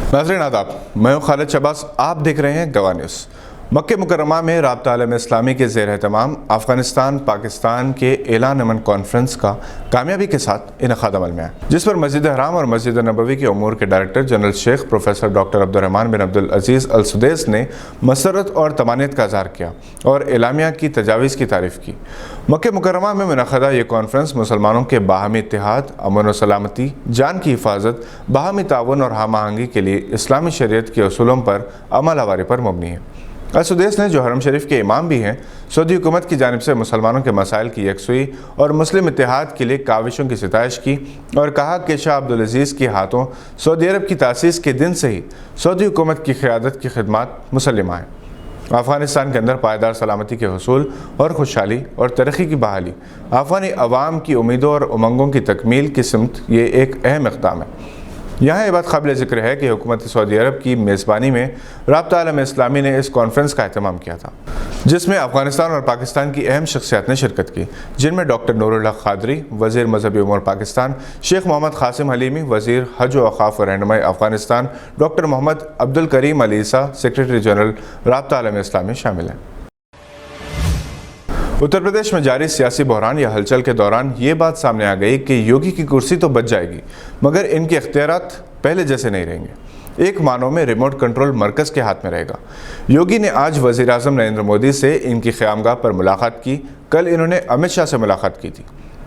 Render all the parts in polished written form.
नाज़रीन आदाब, मैं हूं खालिद शहबाज। आप देख रहे हैं गवाह न्यूज़। मक्के मुकर्रमा में राब्ता आलम इस्लामी के ज़ेर एहतमाम अफ़गानिस्तान पाकिस्तान के ऐलान अमन कॉन्फ्रेंस का कामयाबी के साथ इनेकाद अमल में आया, जिस पर मस्जिद हराम और मस्जिद नबवी के उमूर के डायरेक्टर जनरल शेख professor doctor Abdurrahman bin Abdul Aziz al Sudais ने मसरत और तमानियत का इज़हार किया और एलामिया की तजावीज़ की तारीफ़ की। मक्के मुकर्रमा में मुनक़दा ये कॉन्फ्रेंस मुसलमानों के बाहमी इत्तेहाद, अमन व सलामती, जान की हिफाजत, बाहमी ताउन और हम आहंगी के लिए इस्लामी शरीयत के उसूलों पर अमल आवारी पर मबनी है। अल-सुदैस ने, जो हरम शरीफ के इमाम भी हैं, सऊदी हुकूमत की जानिब से मुसलमानों के मसाइल की यकसुई और मुस्लिम इत्तेहाद के लिए काविशों की सिताइश की और कहा कि शाह अब्दुल अजीज़ के हाथों सऊदी अरब की तासीस के दिन से ही सऊदी हुकूमत की क़यादत की खिदमत मुसल्लमा है। अफ़गानिस्तान के अंदर पायदार सलामती के हुसूल और खुशहाली और तरक्की की बहाली, अफ़गानी अवाम की उम्मीदों और उमंगों की तकमील की सिमत ये एक अहम इक़दाम है। यहाँ ये बात काबिल ज़िक्र है कि हुकूमत सऊदी अरब की मेज़बानी में राब्ता आलम इस्लामी ने इस कॉन्फ्रेंस का एहतमाम किया था, जिसमें अफ़गानिस्तान और पाकिस्तान की अहम शख्सियात ने शिरकत की, जिनमें डॉक्टर नूरुल हक क़ादरी, वज़ीर मजहबी उमूर पाकिस्तान, शेख मोहम्मद क़ासिम हलीमी, वज़ीर हज व औक़ाफ़ व रहनुमाई अफ़गानिस्तान, डॉक्टर मोहम्मद अब्दुल करीम अल ईसा, सेक्रेटरी जनरल राब्ता आलम इस्लामी शामिल हैं। उत्तर प्रदेश में जारी सियासी बहरान या हलचल के दौरान ये बात सामने आ गई कि योगी की कुर्सी तो बच जाएगी, मगर इनके इख्तियारात पहले जैसे नहीं रहेंगे। एक मानों में रिमोट कंट्रोल मरकज़ के हाथ में रहेगा। योगी ने आज वज़ीर आज़म नरेंद्र मोदी से इनकी क़यामगाह पर मुलाकात की। कल इन्होंने अमित शाह से मुलाकात की थी।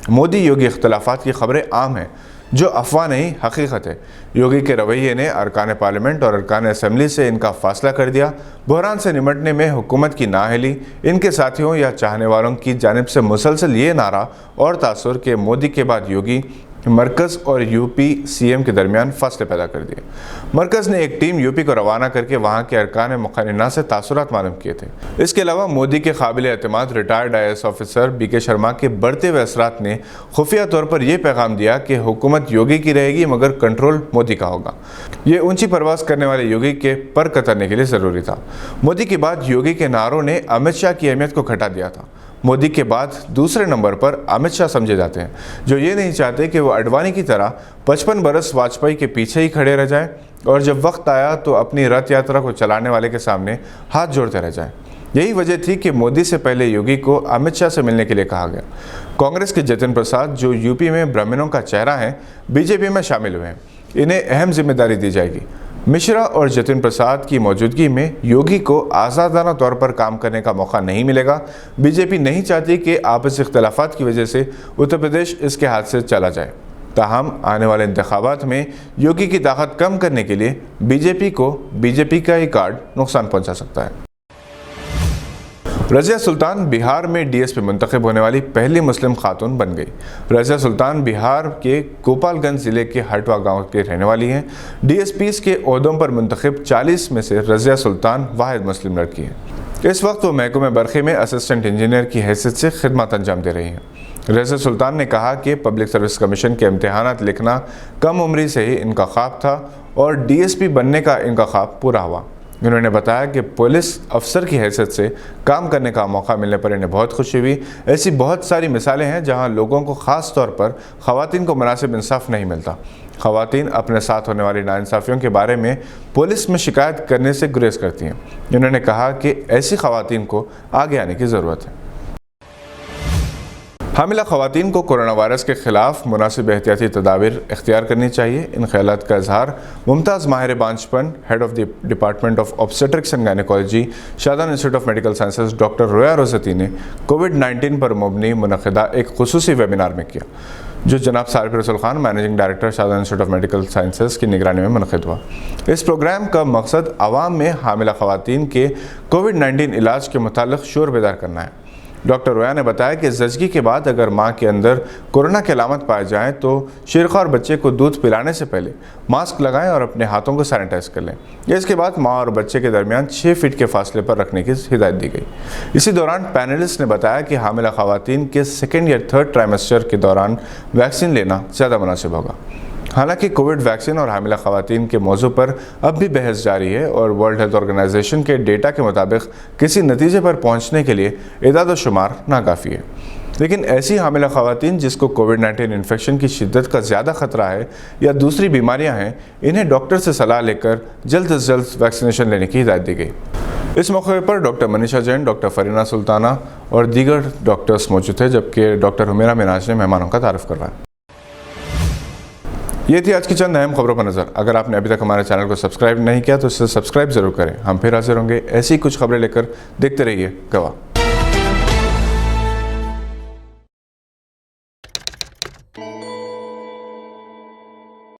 मोदी योगी इख्तलाफात की खबरें आम हैं, जो अफवाह नहीं हकीकत है। योगी के रवैये ने अरकान पार्लियामेंट और अरकान असम्बली से इनका फासला कर दिया। बहरान से निमटने में हुकूमत की नाअहली, इनके साथियों या चाहने वालों की जानिब से मुसलसल ये नारा और तासुर के मोदी के बाद योगी मरकज़ और यूपी सीएम के दरमियान फासले पैदा कर दिए। मरकज़ ने एक टीम यूपी को रवाना करके वहाँ के अरकान मुक़न्निना से तासुरात मालूम किए थे। इसके अलावा मोदी के काबिल एतमाद retired IAS officer BK Sharma के बढ़ते हुए असरात ने खुफिया तौर पर यह पैगाम दिया कि हुकूमत योगी की रहेगी, मगर कंट्रोल मोदी का होगा। ये ऊंची परवास करने वाले योगी के पर कतरने के लिए ज़रूरी था। मोदी के बाद योगी के नारों ने अमित शाह की अहमियत को घटा दिया था। मोदी के बाद दूसरे नंबर पर अमित शाह समझे जाते हैं, जो ये नहीं चाहते कि वो अडवाणी की तरह 55 बरस वाजपेयी के पीछे ही खड़े रह जाएं और जब वक्त आया तो अपनी रथ यात्रा को चलाने वाले के सामने हाथ जोड़ते रह जाएं। यही वजह थी कि मोदी से पहले योगी को अमित शाह से मिलने के लिए कहा गया। कांग्रेस के जतिन प्रसाद, जो यूपी में ब्राह्मणों का चेहरा हैं, बीजेपी में शामिल हुए हैं। इन्हें अहम जिम्मेदारी दी जाएगी। मिश्रा और जतिन प्रसाद की मौजूदगी में योगी को आज़ादाना तौर पर काम करने का मौका नहीं मिलेगा। बीजेपी नहीं चाहती कि आपसी इख्तलाफात की वजह से उत्तर प्रदेश इसके हाथ से चला जाए। ताहम आने वाले इंतखाबात में योगी की ताकत कम करने के लिए बीजेपी का ही कार्ड नुकसान पहुंचा सकता है। रज़िया सुल्तान बिहार में DSP मुंतखब होने वाली पहली मुस्लिम खातून बन गई। रज़िया सुल्तान बिहार के गोपालगंज ज़िले के हटवा गांव के रहने वाली हैं। DSPs के ओहदों पर मुंतखब 40 में से रज़िया सुल्तान वाहिद मुस्लिम लड़की है। इस वक्त वो महकमे बरक़ी में असिस्टेंट इंजीनियर की हैसियत से खिदमत अंजाम दे रही हैं। रज़िया सुल्तान ने कहा कि पब्लिक सर्विस कमीशन के इम्तिहानात लिखना कम उम्री से ही इनका ख्वाब था और DSP बनने का इनका ख्वाब पूरा हुआ। उन्होंने बताया कि पुलिस अफसर की हैसियत से काम करने का मौका मिलने पर इन्हें बहुत खुशी हुई। ऐसी बहुत सारी मिसालें हैं जहां लोगों को ख़ास तौर पर ख़वातीन को मुनासिब इंसाफ नहीं मिलता। ख़वातीन अपने साथ होने वाली नाइंसाफ़ियों के बारे में पुलिस में शिकायत करने से गुरेज करती हैं। उन्होंने कहा कि ऐसी ख़वातीन को आगे आने की ज़रूरत है। हामिला ख़वातीन को कोरोना वायरस के ख़िलाफ़ मुनासिब एहतियाती तदाबीर इख्तियार करनी चाहिए। इन ख़यालात का इजहार मुमताज़ माहिर बांझपन, head of the department of obstetrics and gynaecology, Shahjahan institute of medical sciences doctor Roya Rozati ने कोविड-19 पर मुबनी मुनक़दा एक खुसूसी वेबिनार में किया, जो जनाब Sarif Rasool Khan, managing director, Shahjahan institute of medical sciences की निगरानी में मुनक़िद हुआ। इस प्रोग्राम का मकसद आवाम में हामिला ख़वातीन के कोविड-19 इलाज के मुताल्लिक़ शोर बेदार करना है। डॉक्टर रोया ने बताया कि ज़चगी के बाद अगर माँ के अंदर कोरोना की अलामत पाए जाएँ तो शीरख़ोर बच्चे को दूध पिलाने से पहले मास्क लगाएं और अपने हाथों को सैनिटाइज कर लें। इसके बाद माँ और बच्चे के दरमियान 6 फीट के फासले पर रखने की हिदायत दी गई। इसी दौरान पैनलिस्ट ने बताया कि हामिला ख़वातीन के 2nd या 3rd ट्राइमेस्टर के दौरान वैक्सीन लेना ज़्यादा मुनासिब होगा। हालांकि कोविड वैक्सीन और हामिला ख़वातीन के मौजू पर अब भी बहस जारी है और वर्ल्ड हेल्थ ऑर्गेनाइजेशन के डेटा के मुताबिक किसी नतीजे पर पहुंचने के लिए इदाद व शुमार नाकाफ़ी है। लेकिन ऐसी हामिला ख़वातीन जिसको कोविड-19 इन्फेक्शन की शिद्दत का ज़्यादा ख़तरा है या दूसरी बीमारियां हैं, इन्हें डॉक्टर से सलाह लेकर जल्द से जल्द वैक्सीनेशन लेने की हिदायत दी गई। इस मौके पर डॉक्टर मनीषा जैन, डॉक्टर फरीना सुल्ताना और दीगर डॉक्टर्स मौजूद थे, जबकि डॉक्टर हुमेरा मिनाज ने मेहमानों का तारुफ करवाया। ये थी आज की चंद अहम खबरों पर नज़र। अगर आपने अभी तक हमारे चैनल को सब्सक्राइब नहीं किया तो इसे सब्सक्राइब ज़रूर करें। हम फिर हाजिर होंगे ऐसी कुछ खबरें लेकर। देखते रहिए गवाह।